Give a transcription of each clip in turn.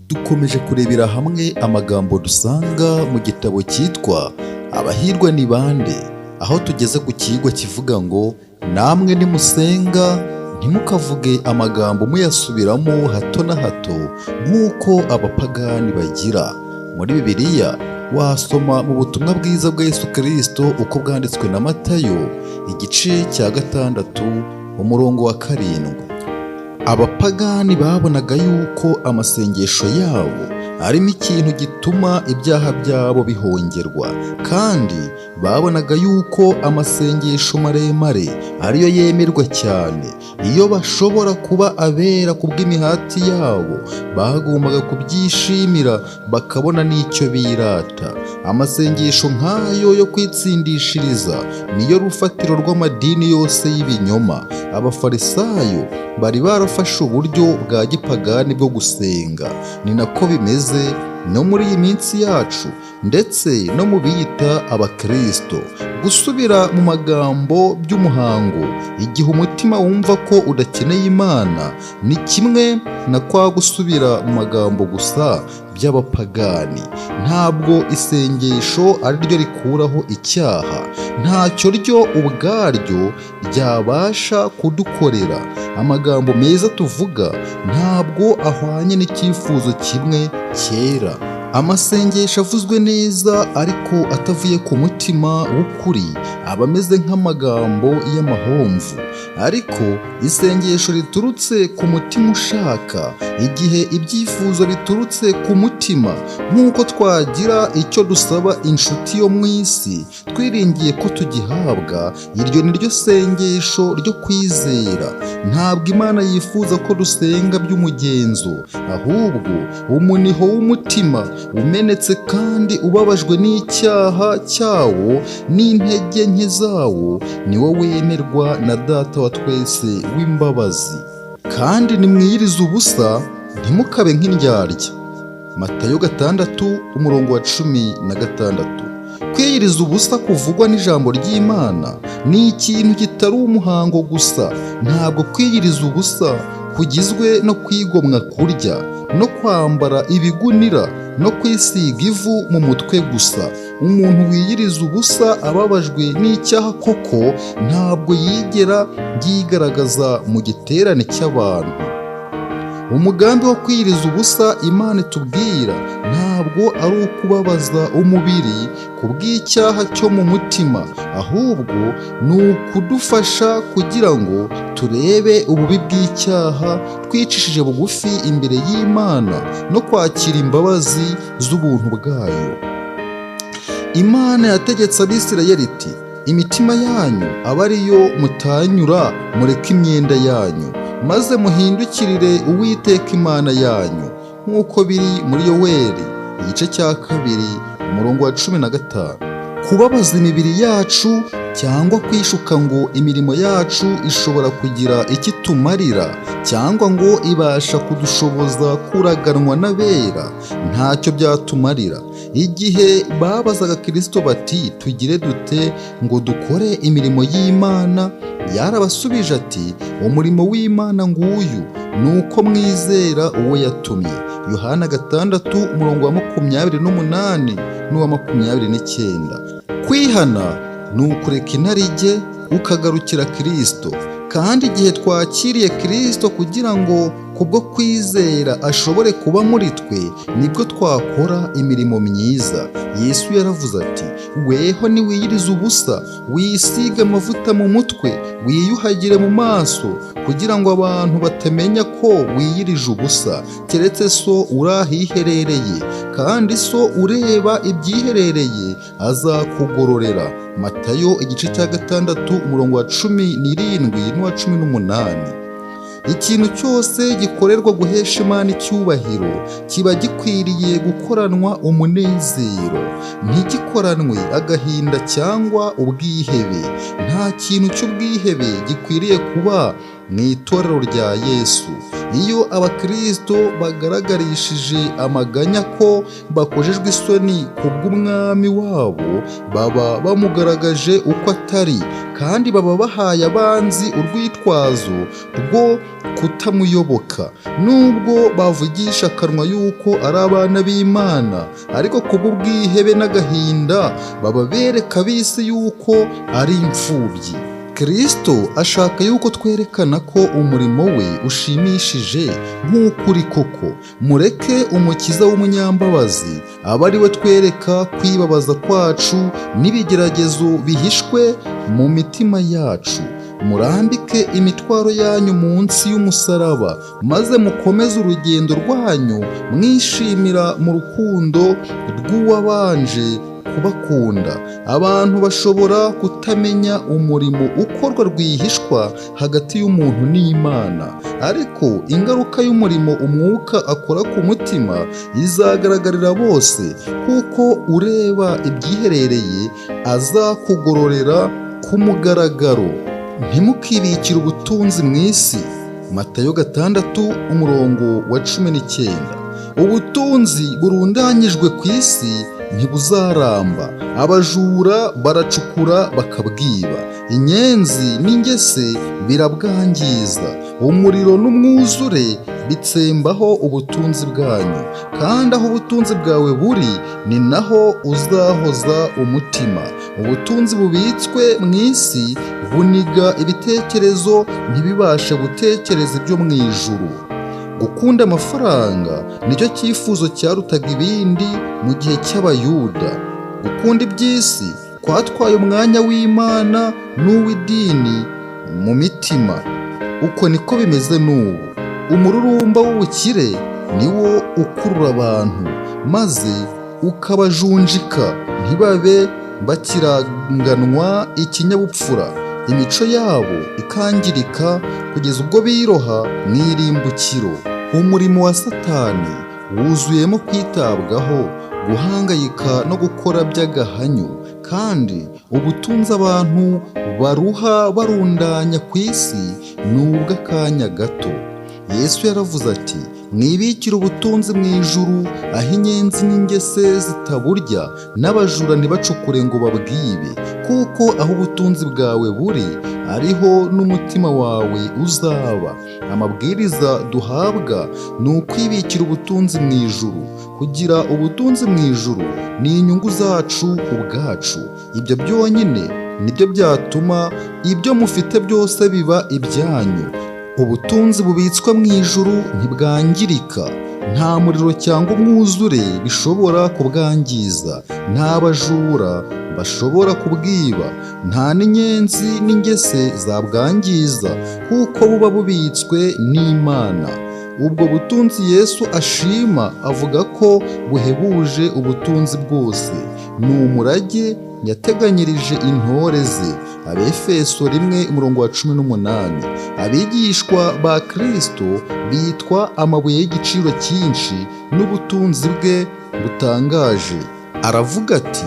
Dukomeje kurebera hamwe amagambo dusanga mu gitabo cyitwa Abahirwa ni bande, aho tugeze ku kigwa kivuga ngo namwe nimusenga ntimukavuge amagambo muyasubiramo hato na hato nk'uko abapagani bagira. Muri Bibiliya wasoma mu butumwa bwiza bwa Yesu Kristo uko bwanditswe na Matayo igice cya 6 umurongo wa 7. Abapagani babonaga yuko amasengesho yabo arimo ikintu gituma ibyaha byabo bihongerwa, kandi babonaga yuko amasengesho maremare ariyo yemerwa cyane. Iyo bashobora kuba abera kubw'imihati yabo, bagombaga kubyishimira bakabona n'icyo birata. Amasengesho nk'ayo yo kwitsindishiriza niyo rufatiro rw'amadini yose y'ibinyoma. Abafarisayo bari barafashe uburyo bwa gipagani bwo gusenga. Ni nako bimeze no muri iyi minsi yacu, ndetse no mu biyita abakristo. Gusubira mu magambo by'umuhango igihe umutima wumva ko udakeneye Imana ni kimwe na kwa gusubira mu magambo gusa by'abapagani. Ntabwo isengesho ari ryo rikuraho icyaha, ntacyo ryo ubwaryo ryabasha kudukorera. Amagambo meza tuvuga ntabwo ahwanye n'icyifuzo kimwe cyera. Amasengesho avuzwe neza ariko atavuye ku mutima w'ukuri aba ameze nk'amagambo y'amahomvu. Ariko isengesho riturutse ku mutima ushaka, igihe ibyifuzo biturutse ku mutima, nk'uko twagira icyo dusaba inshuti yo mu isi twiringiye ko tugihabwa, iryo ni ryo sengesho ryo kwizera. Ntabwo Imana yifuza ko dusenga by'umugenzo, ahubwo umuniho w'umutima umenetse kandi ubabajwe n'icyaha cyawo n'intege nke zawo niwo wemerwa na Data wa twese w'imbabazi. Kandi nimwiyirize ubusa ntimukabe nk'indyarya. Matayo 6 umurongo wa 16. Kwiyiriza ubusa kuvugwa n'ijambo ry'Imana ni ikintu kitari umuhango gusa. Ntabwo kwiyiriza ubusa kugizwe no kwigomwa kurya no kwambara ibigunira no kwisiga ivu mu mutwe gusa. Umuntu wiyiriza ubusa ababajwe n'icyaha koko ntabwo yigera yigaragaza mu giterane cy'abantu. Umugambi wo kwiyiriza ubusa Imana itubwira ntabwo ari ukubabaza umubiri ku bw'icyaha cyo mu mutima, ahubwo ni ukudufasha kugira ngo turebe ububi bw'icyaha twicishije bugufi imbere y'Imana no kwakira imbabazi z'ubuntu bwayo. Imana yategetse Abisirayeli iti, imitima yanyu aba ariyo mutanyura, mureke imyenda yanyu maze muhindukirire Uwiteka Imana yanyu, nk'uko biri muri Yoweli igice cya 2 umurongo wa 15. Kubabaza imibiri yacu cyangwa kwishuka ngo imirimo yacu ishobora kugira icyo itumarira cyangwa ngo ibasha kudushoboza kuraganwa n'abera, ntacyo byatumarira. Igihe babazaga Kristo bati tugire dute ngo dukore imirimo y'Imana, yarabasubije ati umurimo w'Imana nguyu ni uko mwizera uwo yatumye. Yohana 6 umurongo wa 28 n'uwa 29. Kwihana ni ukureka inarijye ukagarukira Kristo. Kandi igihe twakiriye Kristo kugira ngo kubwo kwizera ashobore kuba muri twe, nibwo twakora imirimo myiza. Yesu yaravuze ati, weho niwiyirize ubusa, wisiga amavuta mu mutwe, wiyuhagire mu maso, kugira ngo abantu batamenya ko wiyirije ubusa, keretse so uri ahiherereye, kandi so ureba ibyiherereye azakugororera. Matayo igice cya 6 umurongo wa 17 n'uwa 18. Ikintu cyose gikorerwa guhesha Imana icyubahiro kiba gikwiriye gukoranwa umunezero, ntigikoranwe agahinda cyangwa ubwihebe. Nta kintu cy'ubwihebe gikwiriye kuba mu itorero rya Yesu. Iyo abakristo bagaragarishije amaganya ko bakojejwe isoni kubw'umwami wabo, baba bamugaragaje uko atari, kandi baba bahaye abanzi urwitwazo rwo kutamuyoboka. Nubwo bavugisha akanwa yuko ari abana b'Imana, ariko kubw'ubwihebe n'agahinda baba bereka ab'isi yuko ari imfubyi. Kristo ashaka yuko twerekana ko umurimo we ushimishije nk'uko uri koko. Mureke umukiza w'umunyambabazi aba ari we twereka kwibabaza kwacu n'ibigeragezo bihishwe mu mitima yacu. Murambike imitwaro yanyu munsi y'umusaraba, maze mukomeze urugendo rwanyu mwishimira mu rukundo rw'uwabanje kubakunda. Abantu bashobora kutamenya umurimo ukorwa rwihishwa hagati y'umuntu n'Imana, ariko ingaruka y'umurimo umwuka akora ku mutima izagaragarira bose, kuko ureba ibyiherereye azakugororera ku mugaragaro. Ntimukibikire ubutunzi mu isi. Matayo 6:19. Ubutunzi burundanyijwe ku isi ntibuzaramba. Abajura baracukura bakabwiba, inyenzi n'ingese birabwangiza, umuriro n'umwuzure bitsembaho ubutunzi bwanyu. Kandi aho ubutunzi bwawe buri ni naho uzahoza umutima. Ubutunzi bubitswe mu isi buniga ibitekerezo ntibibashe gutekereza ibyo mu ijuru. Gukunda amafaranga nicyo cyifuzo cyarutaga ibindi mu gihe cy'Abayuda. Gukunda iby'isi kwatwaye umwanya w'Imana n'uw'idini mu mitima. Uko niko bimeze n'ubu. Umururumba w'ubukire niwo ukurura abantu, maze ukabajunjika ntibabe bakiranganwa ikinyabupfura. Imico yabo ikangirika kugeza ubwo biroha mu irimbukiro. Umurimo wa Satani wuzuyemo kwitabwaho, guhangayika no gukora by'agahanyo, kandi ubutunzi abantu baruha barundanya ku isi ni ubw'akanya gato. Yesu yaravuze ati, mwibikire ubutunzi mu ijuru, aho inyenzi n'ingese zitaburya n'abajura ntibacukure ngo babwibe, kuko aho ubutunzi bwawe buri ariho n'umutima wawe uzaba. Amabwiriza duhabwa ni ukwibikira ubutunzi mu ijuru. Kugira ubutunzi mu ijuru ni inyungu zacu ubwacu. Ibyo byonyine nibyo byatuma ibyo mufite byose biba ibyanyu. Ubutunzi bubitswe mu ijuru ntibwangirika. Nta muriro cyangwa umwuzure bishobora kubwangiza. Nta bajura bashobora kubwiba. Nta n'inyenzi n'ingese zabwangiza, kuko buba bubitswe n'Imana. Ubwo butunzi Yesu ashima avuga ko buhebuje ubutunzi bwose, ni umurage yateganyirije intore ze. Abefeso 1:18. Abigishwa ba Kristo bitwa amabuye y'igiciro cyinshi n'ubutunzi bwe butangaje. Aravuga ati,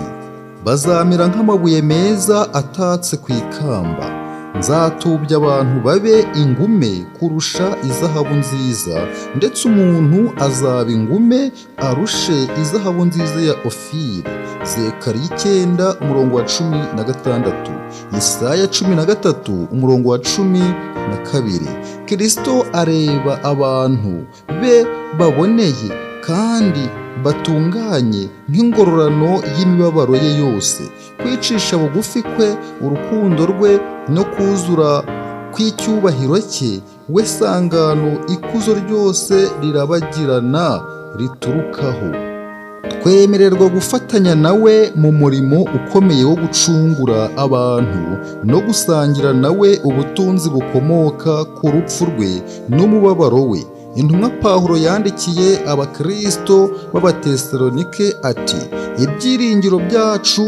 bazamera nk'amabuye meza atatse ku ikamba. Nzatubya abantu babe ingume kurusha izahabu nziza, ndetse umuntu azaba ingume arushe izahabu nziza ya Ofiri. Zekariya 9:16. Yesaya 13:12. Kristo areba abantu be baboneye kandi batunganye nk'ingororano y'imibabaro ye yose. Kwicisha bugufi kwe, urukundo rwe no kuzura kw'icyubahiro cye, we sangano ikuzo ryose rirabagirana riturukaho. Twemererwa gufatanya nawe mu murimo ukomeye wo gucungura abantu no gusangira nawe ubutunzi bukomoka ku rupfu rwe n'umubabaro we. Intumwa Pawulo yandikiye Abakristo b'Abatesalonike ati, ibyiringiro byacu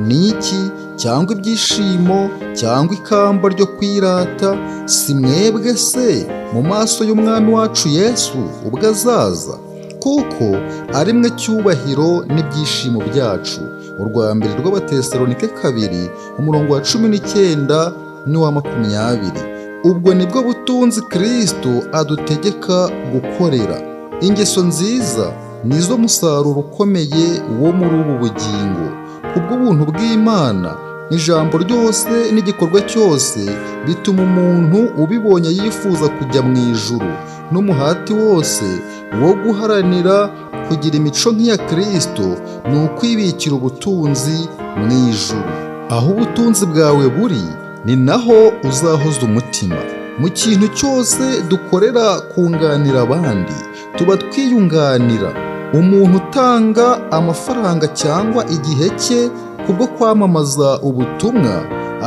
ni iki? Cyangwa ibyishimo cyangwa ikamba ryo kwirata? Si mwebwe se mu maso y'Umwami wacu Yesu ubwo azaza? Kuko ari mwe cyubahiro n'ibyishimo byacu. Urwa mbere rw'Abatesalonike 2:19-20. Ubwo nibwo butunzi Kristo adutegeka gukorera. Ingeso nziza nizo musaruro ukomeye wo muri ubu bugingo. Kubw'ubuntu bw'Imana ijambo ryose n'igikorwa cyose bituma umuntu ubibonye yifuza kujya mu ijuru, n'umuhati wose wo guharanira kugira imico nk'iya Kristo ni ukwibikira ubutunzi mu ijuru. Aho ubutunzi bwawe buri ni naho uzahoza umutima. Mu kintu cyose dukorera kunganira abandi, tuba twiyunganira. Umuntu utanga amafaranga cyangwa igihe cye kubwo kwamamaza ubutumwa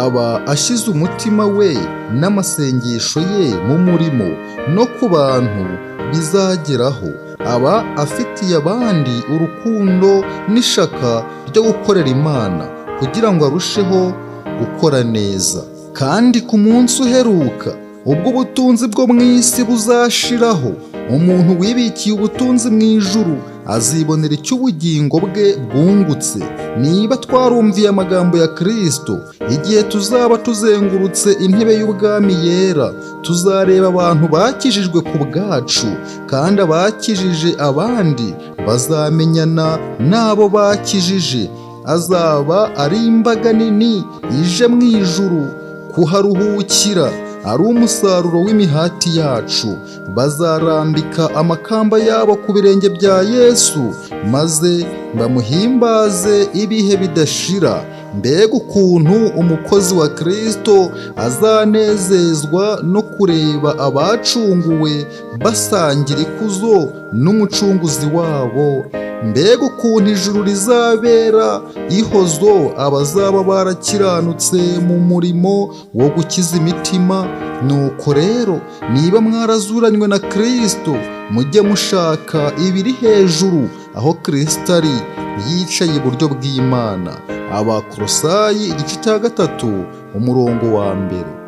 aba ashyize umutima we n'amasengesho ye mu murimo no ku bantu bizageraho. Aba afitiye abandi urukundo n'ishaka ryo gukorera Imana kugira ngo arusheho gukora neza. Kandi ku munsi uheruka, ubwo ubutunzi bwo mu isi buzashiraho, umuntu wibikiye ubutunzi mu ijuru azibonera icyo ubugingo bwe bwungutse. Niba twarumviye amagambo ya Kristo, igihe tuzaba tuzengurutse intebe y'ubwami yera, tuzareba abantu bakijijwe ku bwacu, kandi abakijije abandi bazamenyana n'abo bakijije. Azaba ari imbaga nini ije mu ijuru kuharuhukira, ari umusaruro w'imihati yacu. Bazarambika amakamba yabo ku birenge bya Yesu, maze bamuhimbaze ibihe bidashira. Mbega ukuntu umukozi wa Kristo azanezezwa no kureba abacunguwe basangira ikuzo n'umucunguzi wabo. Mbega ukuntu ijuru rizabera ihozo abazaba barakiranutse mu murimo wo gukiza imitima. Nuko rero, niba mwarazuranywe na Kristo, mujye mushaka ibiri hejuru, aho Kristo ari yicaye iburyo bw'Imana. Abakolosayi igice cya 3 umurongo wa 1.